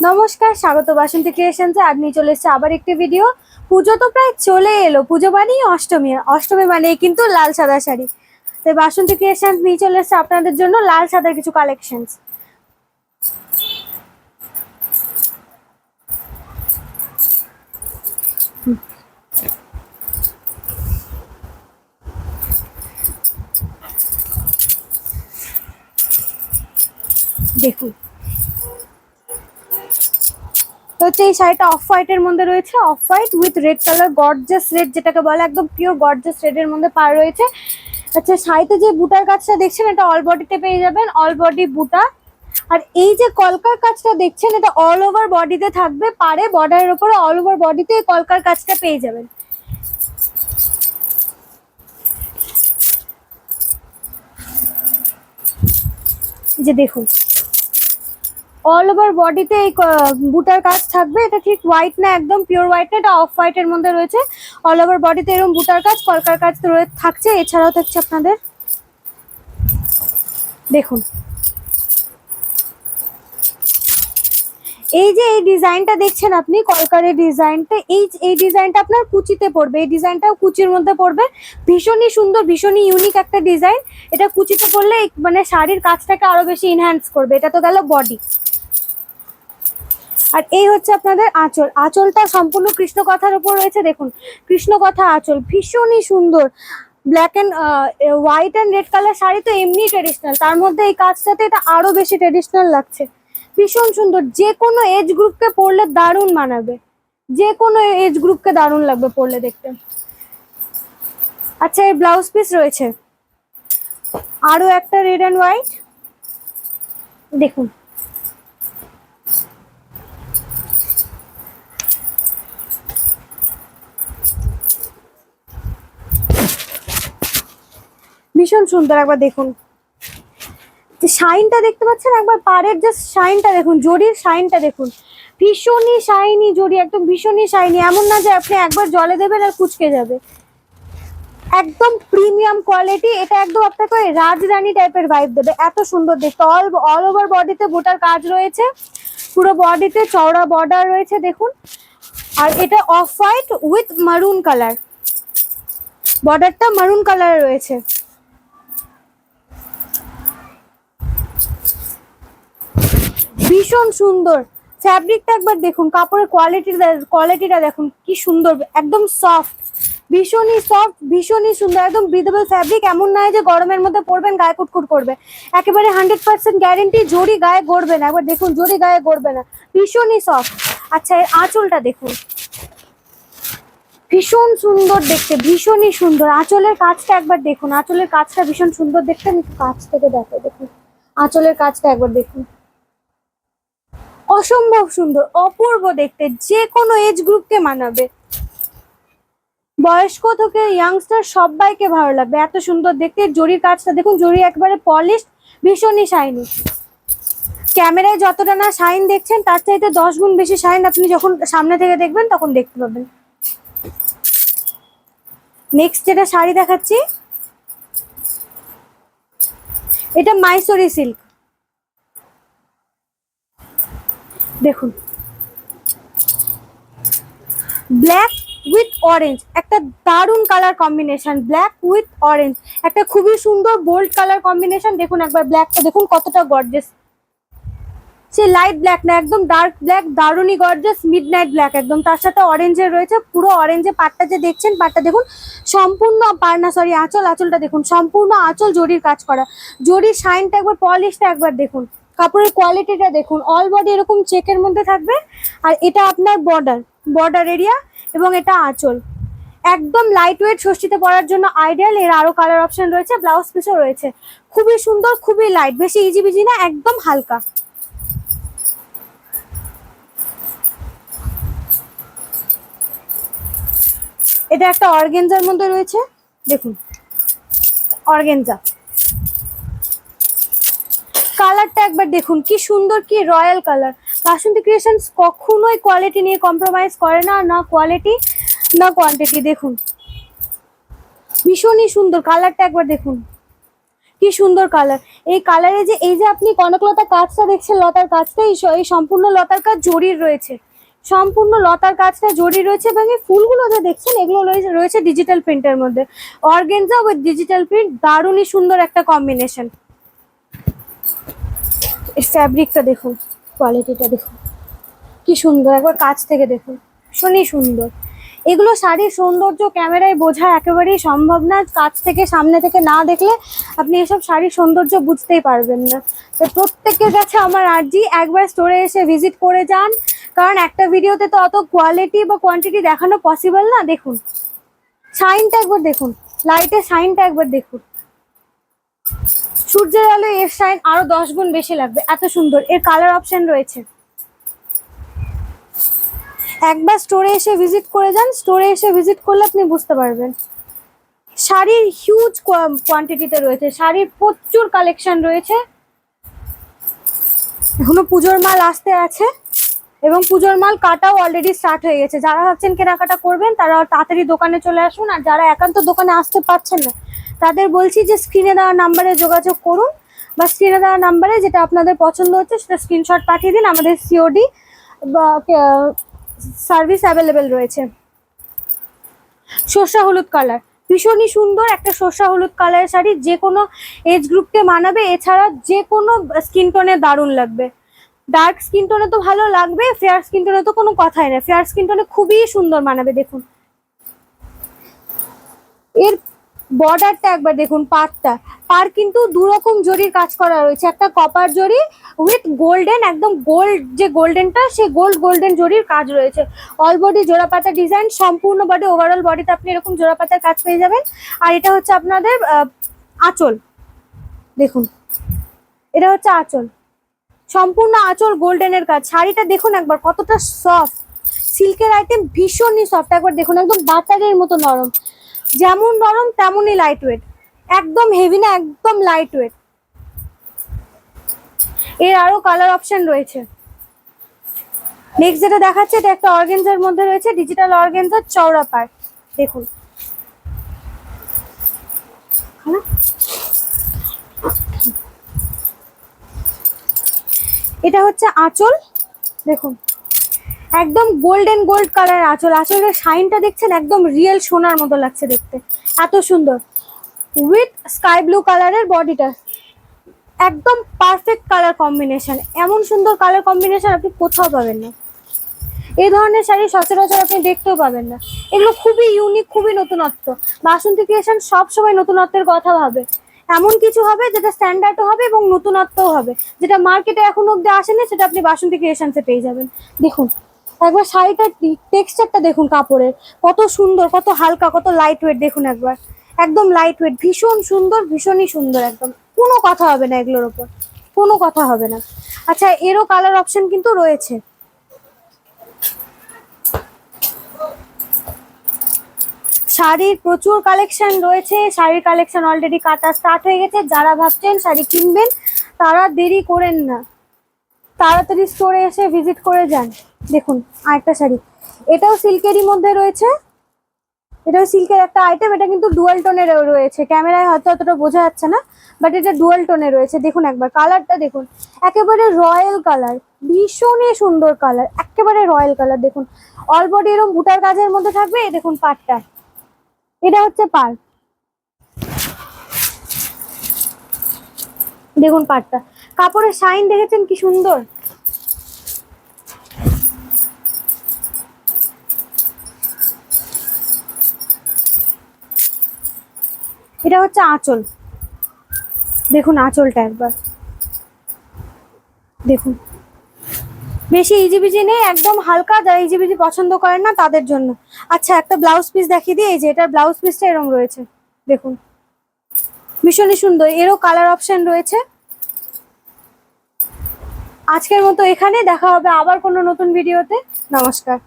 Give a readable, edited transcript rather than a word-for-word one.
নমস্কার, স্বাগত বাসন্তী ক্রিয়েশনসে। আজ নিয়ে চলে এসেছে আবার একটি ভিডিও। পুজো তো প্রায় চলে এলো, পুজো মানেই অষ্টমী, অষ্টমী মানেই কিন্তু লাল সাদা শাড়ি। তাই বাসন্তী ক্রিয়েশনস নিয়ে চলে এসেছে আপনাদের জন্য লাল সাদার কিছু কালেকশনস। দেখুন, তো হচ্ছে এই শাড়িটা অফ হোয়াইটের মধ্যে রয়েছে, off white with red colour, gorgeous red যেটাকে বলে, একদম পিওর গর্জিয়াস রেডের মধ্যে পার রয়েছে। আচ্ছা, শাড়িতে যে বুটার কাজটা দেখছেন এটা অল বডিতে পেয়ে যাবেন, অল বডি বুটা। আর এই যে কলকার কাজটা দেখছেন এটা অল ওভার বডিতে থাকবে, পারে বর্ডারের উপরে অল ওভার বডিতে কলকার কাজটা পেয়ে যাবেন। যে দেখুন, অল ওভার বডিতে এই বুটার কাজ থাকবে। এটা ঠিক হোয়াইট না, একদম পিওর হোয়াইট না, এটা অফ হোয়াইটের মধ্যে রয়েছে। অল ওভার বডিতে এরকম বুটার কাজ, কলকার কাজ থাকছে। এছাড়াও থাকছে আপনাদের, দেখুন এই যে এই ডিজাইনটা দেখছেন আপনি, কলকারের ডিজাইনটা, এই ডিজাইনটা আপনার কুচিতে পড়বে, এই ডিজাইনটাও কুচির মধ্যে পড়বে। ভীষণই সুন্দর, ভীষণই ইউনিক একটা ডিজাইন। এটা কুচিতে পড়লে মানে শাড়ির কাজটাকে আরো বেশি ইনহ্যান্স করবে। এটা তো গেল বডি। আর এই হচ্ছে আপনাদের আঁচল। আঁচলটা সম্পূর্ণ কৃষ্ণকথার উপর রয়েছে। দেখুন, কৃষ্ণকথা আঁচল, ভীষণই সুন্দর। Black and white and red colour sari তো এমনি ট্রেডিশনাল, তার মধ্যে এই কাজটাতে এটা আরো বেশি ট্রেডিশনাল লাগছে। ভীষণ সুন্দর, যে কোনো এজ গ্রুপকে পরলে দারুণ মানাবে, যে কোনো এজ গ্রুপকে দারুণ লাগবে পরলে দেখতে। আচ্ছা, এই ব্লাউজ পিস রয়েছে আরো একটা রেড অ্যান্ড হোয়াইট, দেখুন ভীষণ সুন্দর। একবার দেখুন শাইনটা দেখতে পাচ্ছেন, একবার পাড়ের জাস্ট শাইনটা দেখুন, জরির শাইনটা দেখুন, ভীষণই শাইনি জরি, একদম ভীষণই শাইনি। এমন না যে আপনি একবার জলে দেবেন আর কুচকে যাবে, একদম প্রিমিয়াম কোয়ালিটি। এটা একদম আপনাকে রাজরানী টাইপের ভাইব দেবে, এত সুন্দর দেখতে। অল ওভার বডিতে বুটার কাজ রয়েছে, পুরো বডিতে চওড়া বর্ডার রয়েছে দেখুন। আর এটা অফ হোয়াইট উইথ মারুন কালার, বর্ডারটা মারুন কালারে রয়েছে। ভীষণ সুন্দর ফ্যাব্রিকটা, একবার দেখুন কাপড়ের কোয়ালিটিটা দেখুন কি সুন্দর, একদম সফট, ভীষণই সফট, ভীষণই সুন্দর, একদম ব্রিদেবল ফ্যাব্রিক। এমন নয় যে গরমের মধ্যে পরবেন গায়ে কুটকুট করবে, একেবারে 100% গ্যারেন্টি জরি গায়ে গড়বে না। একবার দেখুন, জরি গায়ে গড়বে না, ভীষণই সফট। আচ্ছা, এর আঁচলটা দেখুন, ভীষণ সুন্দর দেখতে, ভীষণই সুন্দর। আঁচলের কাজটা একবার দেখুন, আঁচলের কাজটা ভীষণ সুন্দর দেখতে। আমি একটু কাছ থেকে দেখো, দেখুন আঁচলের কাজটা একবার দেখুন, অসম্ভব সুন্দর, অপূর্ব দেখতে, যে কোনো এজ গ্রুপকে মানাবে, বয়স্ক থেকে ইয়াংস্টার সবাইকে ভালো লাগবে, এত সুন্দর দেখতে। জরির কাজটা দেখুন, জরি একবারে পলিশ, ভীষণই শাইনি। ক্যামেরায় যতটা না শাইন দেখছেন তার চাইতে 10 গুণ বেশি শাইন আপনি যখন সামনে থেকে দেখবেন তখন দেখতে পাবেন। নেক্সট যেটা শাড়ি দেখাচ্ছি, এটা মাইসোরি সিল্ক, দেখুন ব্ল্যাক উইথ অরেঞ্জ, একটা দারুণ colour combination, black with orange, একটা খুবই সুন্দর বোল্ড কালার কম্বিনেশন। দেখুন একবার ব্ল্যাকটা দেখুন কতটা গর্জিয়াস, সে লাইট ব্ল্যাক না, একদম ডার্ক ব্ল্যাক, দারুণই গর্জিয়াস, মিডনাইট ব্ল্যাক একদম। তার সাথে অরেঞ্জের রয়েছে, পুরো অরেঞ্জে পাটটা যে দেখছেন, পাটটা দেখুন সম্পূর্ণ আঁচলটা দেখুন, সম্পূর্ণ আঁচল জরির কাজ করা, জরির শাইনটা একবার, পলিশটা একবার দেখুন, কাপড়ের কোয়ালিটিটা দেখুন। অল বডি এরকম চেকের মধ্যে থাকবে। আর এটা আপনার বর্ডার এরিয়া, এবং এটা আঁচল, একদম লাইট ওয়েট, ষষ্ঠীতে পরার জন্য আইডিয়াল। এর আরো কালার অপশন রয়েছে, ব্লাউজ পিসও রয়েছে, খুবই সুন্দর, খুবই লাইট, বেশি ইজি বিজি না, একদম হালকা। এটা একটা অর্গেনজার মধ্যে রয়েছে, দেখুন অর্গেনজা, কালারটা একবার দেখুন কি সুন্দর, কি রয়্যাল কালার। বাসন্তী ক্রিয়েশনস কখনোই কোয়ালিটি নিয়ে কম্প্রোমাইজ করে না, না কোয়ালিটি না কোয়ান্টিটি। দেখুন ভীষণই সুন্দর কালারটা একবার দেখুন, কি সুন্দর কালার। এই কালারে যে এই যে আপনি কনকলতা কাজটা দেখছেন, লতার কাজটা, এই সম্পূর্ণ লতার কাজ জরির রয়েছে, সম্পূর্ণ লতার কাজটা জরি রয়েছে। এবং এই ফুলগুলো যে দেখছেন এগুলো রয়েছে ডিজিটাল প্রিন্টের মধ্যে, অর্গানজা উইথ ডিজিটাল প্রিন্ট, দারুণই সুন্দর একটা কম্বিনেশন। এই ফ্যাব্রিকটা দেখুন, কোয়ালিটিটা দেখুন কি সুন্দর, একবার কাছ থেকে দেখুন, ভীষণই সুন্দর। এগুলো শাড়ির সৌন্দর্য ক্যামেরায় বোঝা একেবারেই সম্ভব না, কাছ থেকে সামনে থেকে না দেখলে আপনি এসব শাড়ির সৌন্দর্য বুঝতেই পারবেন না। তো প্রত্যেকের কাছে আমার আর্জি, একবার স্টোরে এসে ভিজিট করে যান, কারণ একটা ভিডিওতে তো অত কোয়ালিটি বা কোয়ান্টিটি দেখানো পসিবল না। দেখুন শাইনটা একবার দেখুন, লাইটের শাইনটা একবার দেখুন, সূর্যের আলো এর শাইন আরো 10 গুণ বেশি লাগবে, এত সুন্দর। এর কালার অপশন রয়েছে, একবার স্টোরে এসে ভিজিট করে যান, স্টোরে এসে ভিজিট করলে আপনি বুঝতে পারবেন। শাড়ির হিউজ কোয়ান্টিটিতে রয়েছে, শাড়ির প্রচুর কালেকশন রয়েছে, এখনো পুজোর মাল আসতে আছে এবং পুজোর মাল কাটাও অলরেডি স্টার্ট হয়ে গেছে। যারা ভাবছেন কেনাকাটা করবেন তারা তাড়াতাড়ি দোকানে চলে আসুন, আর যারা একান্ত দোকানে আসতে পারছেন না তাদের বলছি যে স্ক্রিনে দেওয়া নাম্বারে যোগাযোগ করুন, বা স্ক্রিনে দেওয়া নাম্বারে যেটা আপনাদের পছন্দ হচ্ছে সেটা স্ক্রিনশট পাঠিয়ে দিন, আমাদের সিওডি বা সার্ভিস অ্যাভেলেবেল রয়েছে। সর্ষা হলুদ কালার, ভীষণই সুন্দর একটা সর্ষা হলুদ কালারের শাড়ি, যে কোনো এজ গ্রুপকে মানাবে, এছাড়া যে কোনো স্কিন টোনে দারুণ লাগবে। ডার্ক স্কিন টোনে তো ভালো লাগবে, ফেয়ার স্কিন টোনে তো কোনো কথাই না, ফেয়ার স্কিন টোনে খুবই সুন্দর মানাবে। দেখুন এর বর্ডারটা একবার দেখুন, পার কিন্তু দুরকম জরির কাজ করা রয়েছে, একটা কপার জরি উইথ গোল্ডেন, একদম গোল্ড যে গোল্ডেনটা সেই গোল্ডেন জরির কাজ রয়েছে। অল বডি জোড়াপাতা ডিজাইন, সম্পূর্ণ বডি ওভারঅল বডিতে আপনি এরকম জোড়াপাতার কাজ পেয়ে যাবেন। আর এটা হচ্ছে আপনাদের আঁচল, দেখুন এটা হচ্ছে আঁচল, সম্পূর্ণ আঁচল গোল্ডেনের কাজ। শাড়িটা দেখুন একবার কতটা সফট, সিল্কের আইটেম, ভীষণই সফট, একবার দেখুন একদম বাটারের মতো নরম, যেমন নরম তেমনই লাইট ওয়েট, একদম হেভি না, একদম লাইট ওয়েট। এর আরো কালার অপশন রয়েছে। নেক্সট যেটা দেখাচ্ছে এটা একটা অর্গানজার মধ্যে রয়েছে, ডিজিটাল অর্গানজার চওড়া পাড়, দেখুন এটা হচ্ছে আঁচল, দেখুন একদম গোল্ডেন গোল্ড কালার আঁচল, আঁচলের শাইনটা দেখছেন একদম রিয়েল সোনার মতো লাগছে দেখতে, এত সুন্দর। উইথ স্কাই ব্লু কালারের বডিটা, একদম পারফেক্ট কালার কম্বিনেশন, এমন সুন্দর কালার কম্বিনেশন আপনি কোথাও পাবেন না। এই ধরনের শাড়ি সচরাচর আপনি দেখতেও পাবেন না, এগুলো খুবই ইউনিক, খুবই নতুনত্ব। বাসন্তী ক্রিয়েশন সবসময় নতুনত্বের কথা ভাবে, এমন কিছু হবে যেটা স্ট্যান্ডার্ডও হবে এবং নতুনত্বও হবে, যেটা মার্কেটে এখন অব্দি আসেনি সেটা আপনি বাসন্তী ক্রিয়েশনসে পেয়ে যাবেন। দেখুন একবার শাড়িটার টেক্সচারটা দেখুন, কাপড়ের কত সুন্দর, কত হালকা, কত লাইট ওয়েট, দেখুন একবার একদম লাইট ওয়েট, ভীষণ সুন্দর, ভীষণই সুন্দর, একদম কোনো কথা হবে না এগুলোর ওপর, কোনো কথা হবে না। আচ্ছা এরও কালার অপশন কিন্তু রয়েছে, শাড়ির প্রচুর কালেকশন রয়েছে, শাড়ির কালেকশন অলরেডি কাটা স্টার্ট হয়ে গেছে। যারা ভাবছেন শাড়ি কিনবেন তারা দেরি করেন না, তাড়াতাড়ি স্টোরে এসে ভিজিট করে যান। দেখুন আরেকটা শাড়ি, এটাও সিল্কেরই মধ্যে রয়েছে, এটাও সিল্কের একটা আইটেম, এটা কিন্তু ডুয়াল টোনে রয়েছে, ক্যামেরায় হয়তো অতটা বোঝা যাচ্ছে না, বাট এটা ডুয়াল টোনে রয়েছে। দেখুন একবার কালারটা দেখুন, একেবারে রয়্যাল কালার, ভীষণই সুন্দর কালার, একেবারে রয়্যাল কালার। দেখুন অল বডি এরকম বুটার কাজের মধ্যে থাকবে, দেখুন পাড়টা, এটা হচ্ছে পাড়, দেখুন পাড়টা, কাপড়ের শাইন দেখেছেন কি সুন্দর। এটা হচ্ছে আঁচল, দেখুন আঁচলটা একবার দেখুন, বেশি ইজিবিজি নেই, একদম হালকা, যারা ইজিবিজি পছন্দ করেন না তাদের জন্য। আচ্ছা একটা ব্লাউজ পিস দেখিয়ে দিই, এই যে এটার ব্লাউজ পিসটা এরকম রয়েছে, দেখুন ভীষণই সুন্দর, এরও কালার অপশন রয়েছে। আজকের মতো এখানে, দেখা হবে আবার কোনো নতুন ভিডিওতে, নমস্কার।